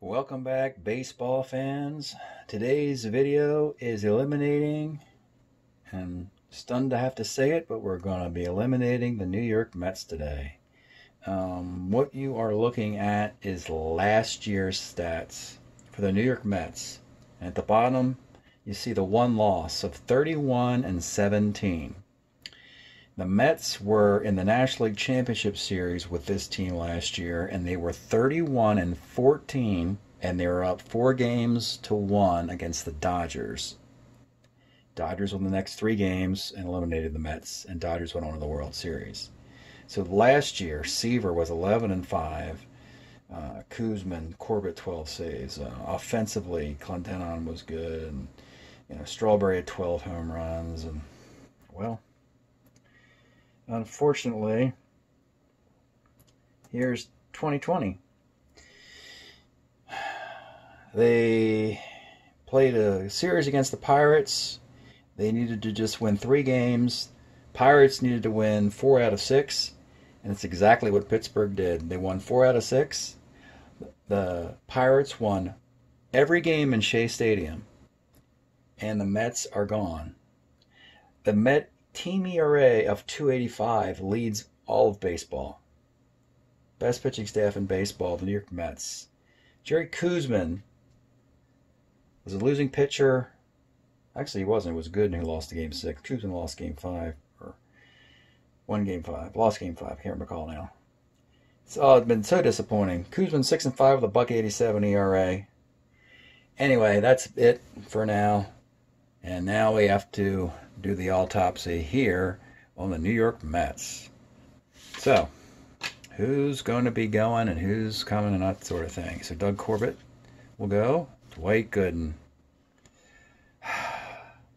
Welcome back, baseball fans. Today's video is eliminating, and stunned to have to say it, but we're going to be eliminating the New York Mets today. What you are looking at is last year's stats for the New York Mets. And at the bottom, you see the one loss of 31-17. The Mets were in the National League Championship Series with this team last year, and they were 31-14, and they were up 4-1 against the Dodgers. Dodgers won the next 3 games and eliminated the Mets, and Dodgers went on to the World Series. So last year, Seaver was 11-5. Koosman, Corbett, 12 saves. Offensively, Clendenon was good, and Strawberry had 12 home runs, and well, unfortunately, here's 2020. They played a series against the Pirates. They needed to just win 3 games. Pirates needed to win 4 out of 6, and it's exactly what Pittsburgh did. They won 4 out of 6. The Pirates won every game in Shea Stadium, and the Mets are gone. The Met team ERA of 2.85 leads all of baseball. Best pitching staff in baseball, the New York Mets. Jerry Koosman was a losing pitcher. Actually, he wasn't. It was good, and he lost to Game 6. Koosman lost Game 5, or won Game 5. Lost Game 5. I can't recall now. It's been so disappointing. Koosman 6-5 with a .187 ERA. Anyway, that's it for now. And now we have to do the autopsy here on the New York Mets. So, who's going to be going and who's coming and that sort of thing. So Doug Corbett will go. Dwight Gooden.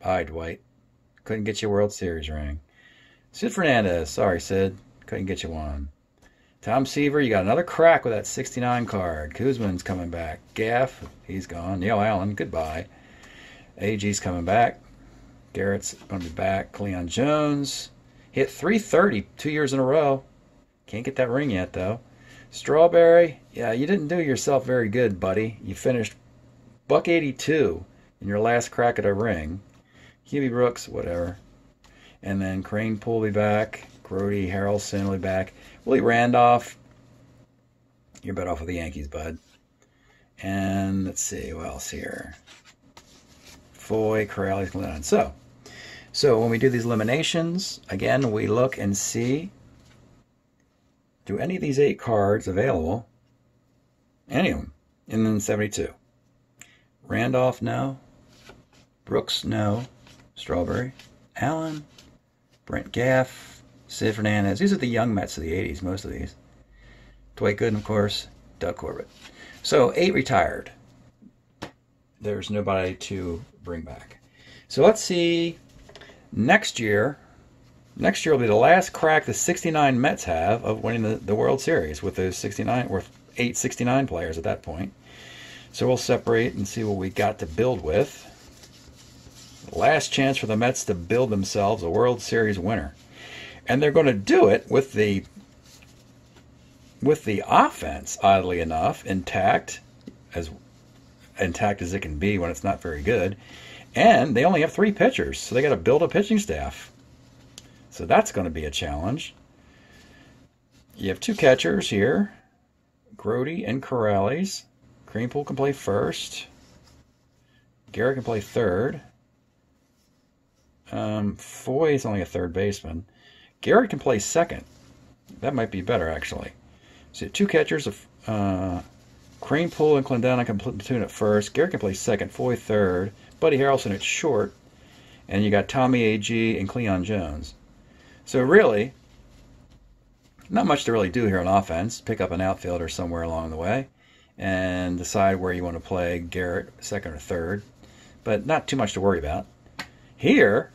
Bye, Dwight. Couldn't get you a World Series ring. Sid Fernandez. Sorry, Sid. Couldn't get you one. Tom Seaver, you got another crack with that 69 card. Koosman's coming back. Gaff, he's gone. Neil Allen, goodbye. AG's coming back. Garrett's going to be back. Cleon Jones hit .330 2 years in a row. Can't get that ring yet, though. Strawberry, yeah, you didn't do yourself very good, buddy. You finished .182 in your last crack at a ring. Hubie Brooks, whatever. And then Crane Poole will be back. Grody Harrelson will be back. Willie Randolph, you're better off with the Yankees, bud. And let's see, what else here? Foy, Corrales, Glennon. So when we do these eliminations, again, we look and see, do any of these 8 cards available? Any of them in 72. Randolph, no. Brooks, no. Strawberry. Allen. Brent Gaff. Sid Fernandez. These are the young Mets of the 80s, most of these. Dwight Gooden, of course. Doug Corbett. So 8 retired. There's nobody to bring back. So let's see next year. Next year will be the last crack the 69 Mets have of winning the World Series with those 69, or 8 69 players at that point. So we'll separate and see what we got to build with. Last chance for the Mets to build themselves a World Series winner. And they're going to do it with the offense, oddly enough, intact as it can be when it's not very good. And they only have 3 pitchers, so they got to build a pitching staff. So that's going to be a challenge. You have 2 catchers here, Grody and Corrales. Kranepool can play first. Garrett can play third. Foy is only a third baseman. Garrett can play second. That might be better, actually. So 2 catchers of Kranepool and Clendenon can platoon at first. Garrett can play second. Foy third. Buddy Harrelson at short. And you got Tommy A.G. and Cleon Jones. So really, not much to really do here on offense. Pick up an outfielder somewhere along the way and decide where you want to play Garrett second or third. But not too much to worry about. Here,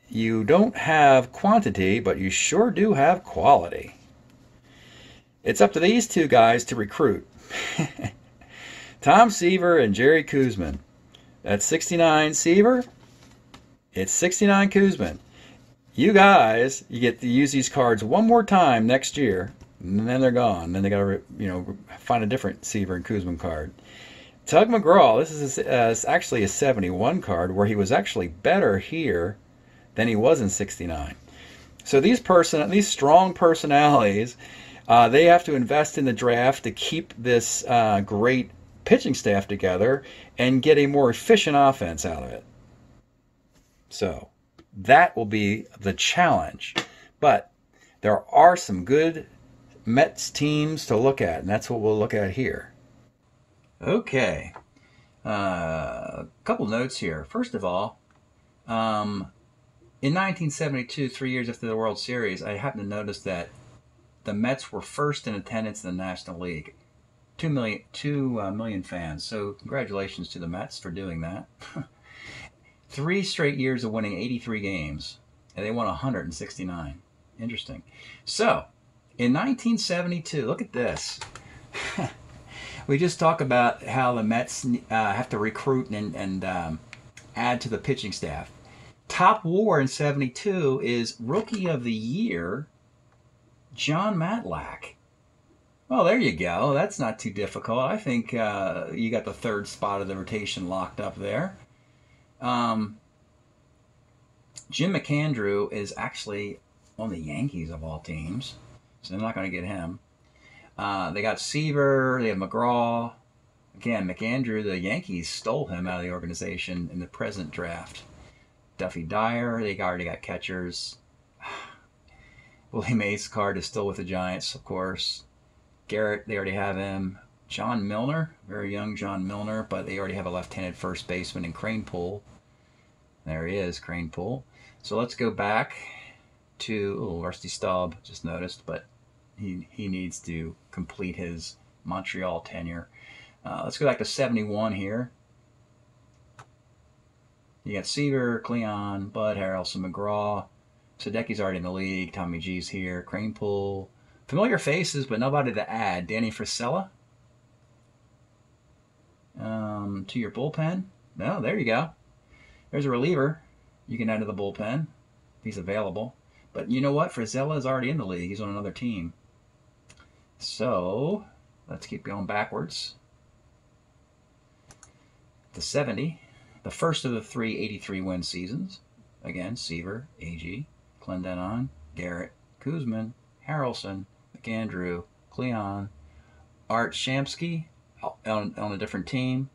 you don't have quantity, but you sure do have quality. It's up to these 2 guys to recruit. Tom Seaver and Jerry Koosman. That's 69 Seaver. It's 69 Koosman. You guys, you get to use these cards one more time next year And then they're gone. Then they got to, find a different Seaver and Kuzman card. Tug McGraw, this is actually a 71 card where he was actually better here than he was in 69. So these strong personalities, they have to invest in the draft to keep this great pitching staff together and get a more efficient offense out of it. So that will be the challenge. But there are some good Mets teams to look at, and that's what we'll look at here. Okay. A couple notes here. First of all, in 1972, 3 years after the World Series, I happened to notice that the Mets were first in attendance in the National League. 2 million fans. So congratulations to the Mets for doing that. 3 straight years of winning 83 games, and they won 169. Interesting. So, in 1972, look at this. We just talked about how the Mets have to recruit and add to the pitching staff. Top WAR in 72 is Rookie of the Year, Jon Matlack. Well, there you go. That's not too difficult. I think you got the third spot of the rotation locked up there. Jim McAndrew is actually on the Yankees of all teams, so they're not going to get him. They got Seaver. They have McGraw. Again, McAndrew, the Yankees stole him out of the organization in the present draft. Duffy Dyer, they already got catchers. Willie Mays' card is still with the Giants, of course. Garrett, they already have him. John Milner, very young John Milner, but they already have a left-handed first baseman in Cranepool. There he is, Cranepool. So let's go back to Rusty Staub, just noticed, but he needs to complete his Montreal tenure. Let's go back to 71 here. You got Seaver, Cleon, Bud, Harrelson, McGraw. Sadecki's already in the league. Tommy G's here. Cranepool. Familiar faces, but nobody to add. Danny Frisella. To your bullpen. No, there you go. There's a reliever you can add to the bullpen. He's available. But you know what? Frisella is already in the league. He's on another team. So, let's keep going backwards. The 70. The first of the 3 83-win seasons. Again, Seaver, AG, Clendenon, Garrett, Kuzman, Harrelson, McAndrew, Cleon, Art Shamsky on a different team,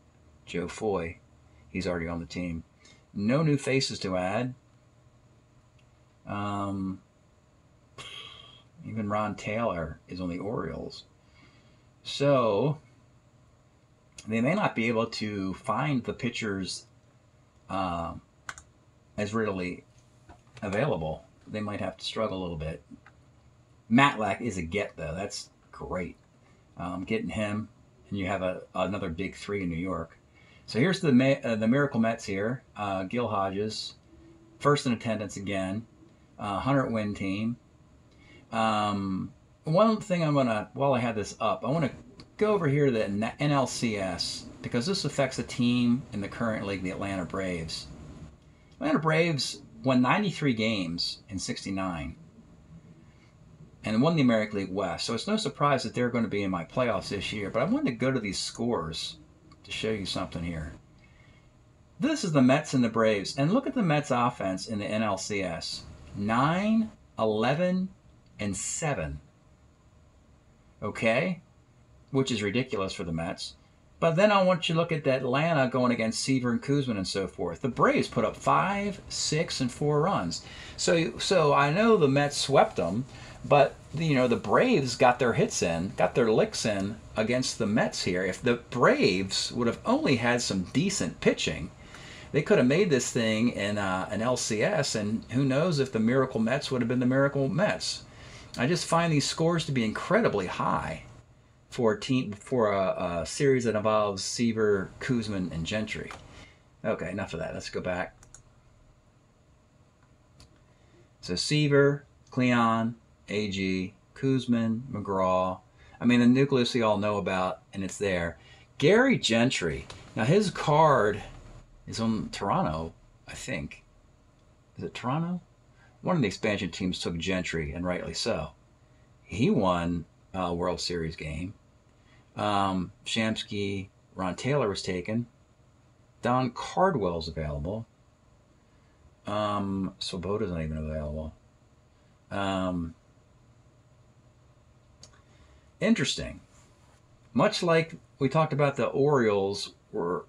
Joe Foy. He's already on the team. No new faces to add. Even Ron Taylor is on the Orioles. So, they may not be able to find the pitchers as readily available. They might have to struggle a little bit. Matlack is a get, though. That's great. Getting him, and you have another big 3 in New York. So here's the Miracle Mets here. Gil Hodges, first in attendance again. 100-win team. One thing while I have this up, I want to go over here to the NLCS, because this affects a team in the current league, the Atlanta Braves. Atlanta Braves won 93 games in 69 and won the American League West. So it's no surprise that they're going to be in my playoffs this year. But I wanted to go to these scores to show you something here. This is the Mets and the Braves. And look at the Mets offense in the NLCS. 9, 11, and 7. Okay? Which is ridiculous for the Mets. But then I want you to look at Atlanta going against Seaver and Kuzman and so forth. The Braves put up 5, 6, and 4 runs. So I know the Mets swept them, but the Braves got their hits in, got their licks in against the Mets here. If the Braves would have only had some decent pitching, they could have made this thing in an LCS, and who knows if the Miracle Mets would have been the Miracle Mets. I just find these scores to be incredibly high for a series that involves Seaver, Kuzman, and Gentry. Okay, enough of that. Let's go back. So Seaver, Cleon, AG, Kuzman, McGraw. I mean, the nucleus we all know about, and it's there. Gary Gentry. Now, his card is on Toronto, I think. Is it Toronto? One of the expansion teams took Gentry, and rightly so. He won World Series game. Shamsky, Ron Taylor was taken. Don Cardwell's available. Swoboda's not even available. Interesting. Much like we talked about, the Orioles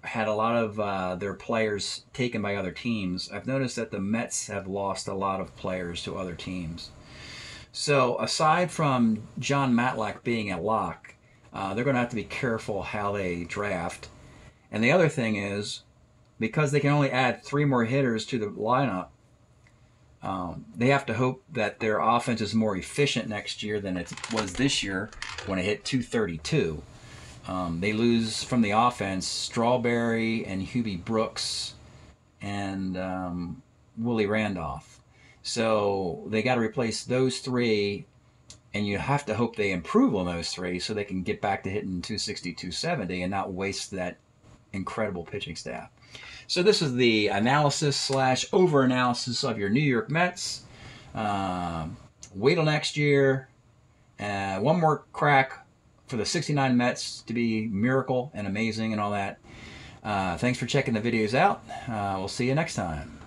had a lot of their players taken by other teams. I've noticed that the Mets have lost a lot of players to other teams. So aside from John Matlack being a lock, they're going to have to be careful how they draft. And the other thing is, because they can only add 3 more hitters to the lineup, they have to hope that their offense is more efficient next year than it was this year when it hit 232. They lose from the offense Strawberry and Hubie Brooks and Willie Randolph. So they got to replace those 3, and you have to hope they improve on those 3 so they can get back to hitting 260, 270 and not waste that incredible pitching staff. So this is the analysis / over-analysis of your New York Mets. Wait till next year. One more crack for the 69 Mets to be miracle and amazing and all that. Thanks for checking the videos out. We'll see you next time.